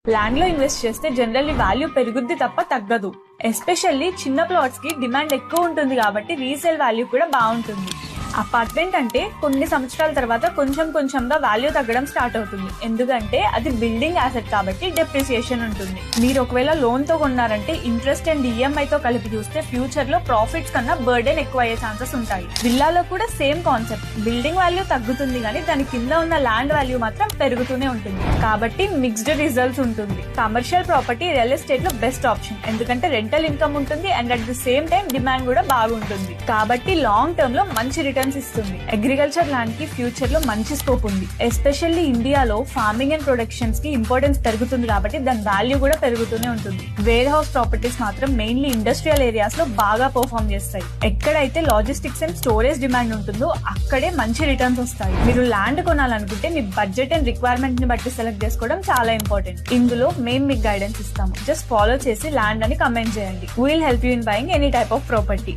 Land లో invest చేస్తే generally value పెరుగుద్ది తప్ప తగ్గదు. ఎస్పెషల్లీ చిన్న ప్లాట్స్ కి డిమాండ్ ఎక్కువ ఉంటుంది కాబట్టి రీసేల్ వాల్యూ కూడా బాగుంటుంది. అపార్ట్మెంట్ అంటే కొన్ని సంవత్సరాల తర్వాత కొంచెం కొంచెంగా వాల్యూ తగ్గడం స్టార్ట్ అవుతుంది. ఎందుకంటే అది బిల్డింగ్ యాసెట్ కాబట్టి డెప్రిసియేషన్ ఉంటుంది. మీరు ఒకవేళ లోన్ తో కొన్నారంటే ఇంట్రెస్ట్ అండ్ ఈఎంఐ తో కలిపి చూస్తే ఫ్యూచర్ లో ప్రాఫిట్స్ కన్నా బర్డెన్ ఎక్కువ అయ్యే ఛాన్సెస్ ఉంటాయి. విల్లాలో కూడా సేమ్ కాన్సెప్ట్. బిల్డింగ్ వాల్యూ తగ్గుతుంది కానీ దాని కింద ఉన్న ల్యాండ్ వాల్యూ మాత్రం పెరుగుతూనే ఉంటుంది. కాబట్టి మిక్స్డ్ రిజల్ట్స్ ఉంటుంది. కమర్షియల్ ప్రాపర్టీ రియల్ ఎస్టేట్ లో బెస్ట్ ఆప్షన్. ఎందుకంటే రెంటల్ ఇన్కమ్ ఉంటుంది and at the same time demand కూడా బాగుంటుంది. కాబట్టి లాంగ్ టర్మ్ లో మంచి రిటర్న్స్ ఇస్తుంది. అగ్రికల్చర్ ల్యాండ్ కి ఫ్యూచర్ లో మంచి స్కోప్ ఉంది. ఎస్పెషల్లీ ఇండియాలో ఫార్మింగ్ అండ్ ప్రొడక్షన్స్ కి ఇంపార్టెన్స్ పెరుగుతుంది కాబట్టి దాని వాల్యూ కూడా పెరుగుతూనే ఉంటుంది. వేర్ హౌస్ ప్రాపర్టీస్ మాత్రం మెయిన్లీ ఇండస్ట్రియల్ ఏరియాస్ లో బాగా పర్ఫార్మ్ చేస్తాయి. ఎక్కడైతే లాజిస్టిక్స్ అండ్ స్టోరేజ్ డిమాండ్ ఉంటుందో అక్కడే మంచి రిటర్న్స్ వస్తాయి. మీరు ల్యాండ్ కొనాలనుకుంటే మీ బడ్జెట్ అండ్ రిక్వైర్మెంట్ ని బట్టి సెలెక్ట్ చేసుకోవడం చాలా ఇంపార్టెంట్. ఇందులో మేము మీకు గైడెన్స్ ఇస్తాము. జస్ట్ ఫాలో చేసి ల్యాండ్ అని కమెంట్ చేయండి. We'll help you in buying any type of property.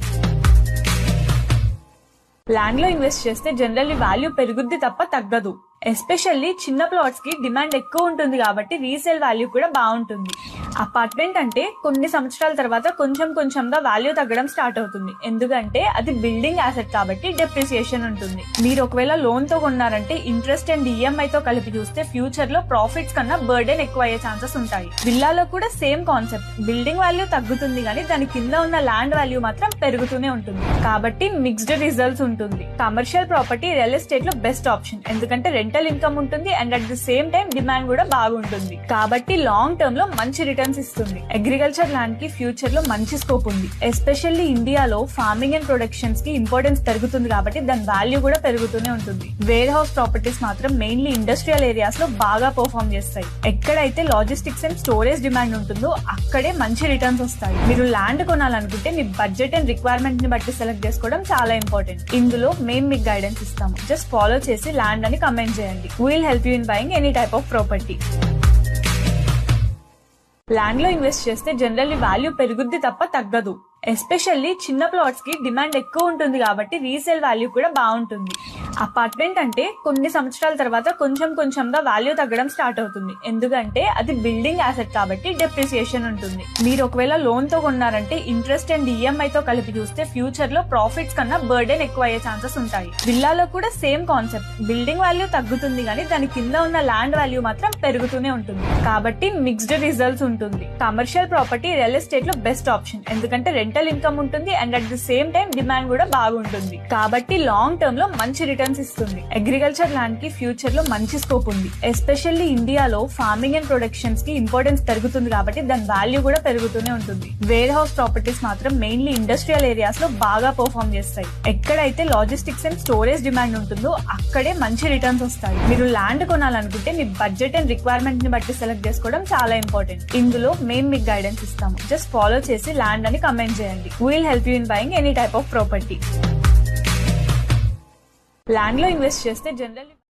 Land లో ఇన్వెస్ట్ చేస్తే జనరల్లీ వాల్యూ పెరుగుద్ది తప్ప తగ్గదు. ఎస్పెషల్లీ చిన్న ప్లాట్స్ కి డిమాండ్ ఎక్కువ ఉంటుంది కాబట్టి రీసేల్ వాల్యూ కూడా బాగుంటుంది. అపార్ట్మెంట్ అంటే కొన్ని సంవత్సరాల తర్వాత కొంచెం కొంచెంగా వాల్యూ తగ్గడం స్టార్ట్ అవుతుంది. ఎందుకంటే అది బిల్డింగ్ యాసెట్ కాబట్టి డెప్రిసియేషన్ ఉంటుంది. మీరు ఒకవేళ లోన్ తో కొన్నారంటే ఇంట్రెస్ట్ అండ్ ఈఎంఐ తో కలిపి చూస్తే ఫ్యూచర్ లో ప్రాఫిట్స్ కన్నా బర్డెన్ ఎక్కువ అయ్యే ఛాన్సెస్ ఉంటాయి. విల్లాలో కూడా సేమ్ కాన్సెప్ట్. బిల్డింగ్ వాల్యూ తగ్గుతుంది కానీ దాని కింద ఉన్న ల్యాండ్ వాల్యూ మాత్రం పెరుగుతూనే ఉంటుంది. కాబట్టి మిక్స్డ్ రిజల్ట్స్ ఉంటుంది. కమర్షియల్ ప్రాపర్టీ రియల్ ఎస్టేట్ లో బెస్ట్ ఆప్షన్. ఎందుకంటే రెంటల్ ఇన్కమ్ ఉంటుంది and at the same time demand కూడా బాగుంటుంది. కాబట్టి లాంగ్ టర్మ్ లో మంచి రిటర్న్స్ ఇస్తుంది. అగ్రికల్చర్ ల్యాండ్ కి ఫ్యూచర్ లో మంచి స్కోప్ ఉంది. ఎస్పెషల్లీ ఇండియాలో ఫార్మింగ్ అండ్ ప్రొడక్షన్స్ కి ఇంపార్టెన్స్ పెరుగుతుంది కాబట్టి దాని వాల్యూ కూడా పెరుగుతూనే ఉంటుంది. వేర్ హౌస్ ప్రాపర్టీస్ మాత్రం మెయిన్లీ ఇండస్ట్రియల్ ఏరియాస్ లో బాగా పర్ఫార్మ్ చేస్తాయి. ఎక్కడైతే లాజిస్టిక్స్ అండ్ స్టోరేజ్ డిమాండ్ ఉంటుందో అక్కడే మంచి రిటర్న్స్ వస్తాయి. మీరు ల్యాండ్ కొనాలనుకుంటే మీ బడ్జెట్ అండ్ రిక్వైర్మెంట్ ని బట్టి సెలెక్ట్ చేసుకోవడం చాలా ఇంపార్టెంట్. ఇందులో మేము మీకు గైడెన్స్ ఇస్తాము. జస్ట్ ఫాలో చేసి ల్యాండ్ అని కమెంట్ చేయండి. We'll help you in buying any type of property. Land లో ఇన్వెస్ట్ చేస్తే జనరల్లీ వాల్యూ పెరుగుద్ది తప్ప తగ్గదు. ఎస్పెషల్లీ చిన్న ప్లాట్స్ కి డిమాండ్ ఎక్కువ ఉంటుంది కాబట్టి రీసేల్ వాల్యూ కూడా బాగుంటుంది. అపార్ట్మెంట్ అంటే కొన్ని సంవత్సరాల తర్వాత కొంచెం కొంచెంగా వాల్యూ తగ్గడం స్టార్ట్ అవుతుంది. ఎందుకంటే అది బిల్డింగ్ యాసెట్ కాబట్టి డెప్రిసియేషన్ ఉంటుంది. మీరు ఒకవేళ లోన్ తో కొన్నారంటే ఇంట్రెస్ట్ అండ్ ఈఎంఐ తో కలిపి చూస్తే ఫ్యూచర్ లో ప్రాఫిట్స్ కన్నా బర్డెన్ ఎక్కువ అయ్యే ఛాన్సెస్ ఉంటాయి. విల్లాలో కూడా సేమ్ కాన్సెప్ట్. బిల్డింగ్ వాల్యూ తగ్గుతుంది కానీ దాని కింద ఉన్న ల్యాండ్ వాల్యూ మాత్రం పెరుగుతూనే ఉంటుంది. కాబట్టి మిక్స్డ్ రిజల్ట్స్ ఉంటుంది. కమర్షియల్ ప్రాపర్టీ రియల్ ఎస్టేట్ లో బెస్ట్ ఆప్షన్. ఎందుకంటే రెంటల్ ఇన్కమ్ ఉంటుంది and at the same time demand కూడా బాగుంటుంది. కాబట్టి లాంగ్ టర్మ్ లో మంచి రిటర్న్స్ ఇస్తుంది. అగ్రికల్చర్ ల్యాండ్ కి ఫ్యూచర్ లో మంచి స్కోప్ ఉంది. ఎస్పెషల్లీ ఇండియాలో ఫార్మింగ్ అండ్ ప్రొడక్షన్స్ కి ఇంపార్టెన్స్ పెరుగుతుంది కాబట్టి దాని వాల్యూ కూడా పెరుగుతూనే ఉంటుంది. వేర్ హౌస్ ప్రాపర్టీస్ మాత్రం మెయిన్లీ ఇండస్ట్రియల్ ఏరియాస్ లో బాగా పర్ఫార్మ్ చేస్తాయి. ఎక్కడైతే లాజిస్టిక్స్ అండ్ స్టోరేజ్ డిమాండ్ ఉంటుందో అక్కడే మంచి రిటర్న్స్ వస్తాయి. మీరు ల్యాండ్ కొనాలనుకుంటే మీ బడ్జెట్ అండ్ రిక్వైర్మెంట్ ని బట్టి సెలెక్ట్ చేసుకోవడం చాలా ఇంపార్టెంట్. ఇందులో మేము మీకు గైడెన్స్ ఇస్తాము. జస్ట్ ఫాలో చేసి ల్యాండ్ అని కమెంట్ చేయండి. We'll help you in buying any type of property. Land లో ఇన్వెస్ట్ చేస్తే జనరల్లీ